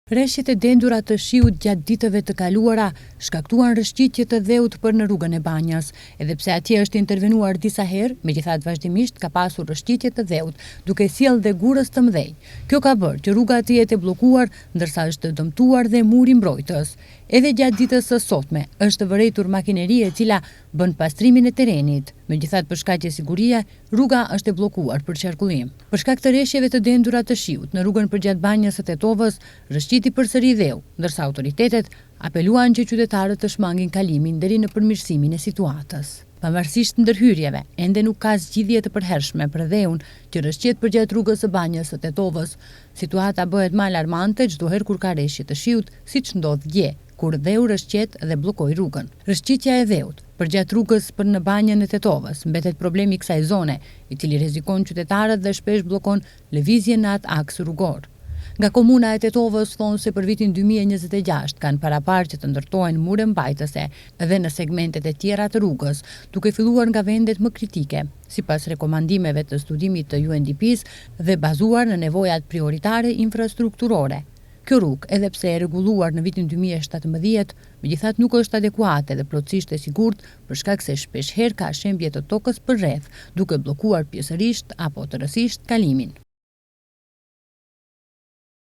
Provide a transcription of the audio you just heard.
Rreshjet e dendura të shiut gjatë ditëve të kaluara shkaktuan rrëshqitje të dheut për në rrugën e Banjës. Edhe pse atje është intervenuar disa herë, megjithatë vazhdimisht ka pasur rrëshqitje të dheut, duke sjellë dhe gurës të mëdhenj. Kjo ka bërë që rruga të jetë e bllokuar, ndërsa është dëmtuar dhe muri mbrojtës. Edhe gjatë ditës së sotme është vërejtur makineri e cila bën pastrimin e terrenit. Megjithatë, për shkaqe sigurie, rruga është e bllokuar për qarkullim. Për shkak të rreshjeve të dendura të shiut në rrugën përgjatë Banjës së Tetovës, rrëshqiti përsëri dheu, ndërsa autoritetet apeluan që qytetarët të shmangin kalimin deri në përmirësimin e situatës. Pavarësisht ndërhyrjeve, ende nuk ka zgjidhje të përhershme për dheun që rrëshqet përgjatë rrugës së Banjës së Tetovës. Situata bëhet më alarmante çdo herë kur ka rreshje të shiut, siç ndodh dje, kur dheu rrëshqet dhe bllokoi rrugën. Rrëshqitja e dheut përgjatë rrugës për në Banjën e Tetovës mbetet problemi i kësaj zone, i cili rrezikon qytetarët dhe shpesh bllokon lëvizjen në atë aks rrugor. Nga komuna e Tetovës thonë se për vitin 2026 kanë paraparë që të ndërtohen mure mbajtëse edhe në segmentet e tjera të rrugës, duke filluar nga vendet më kritike, sipas rekomandimeve të studimit të UNDP-s dhe bazuar në nevojat prioritare infrastrukturore. Kjo rrugë, edhe pse e rregulluar në vitin 2017, megjithatë nuk është adekuate dhe plotësisht e sigurt për shkak se shpeshherë ka shembje të tokës përreth, duke bllokuar pjesërisht apo tërësisht kalimin.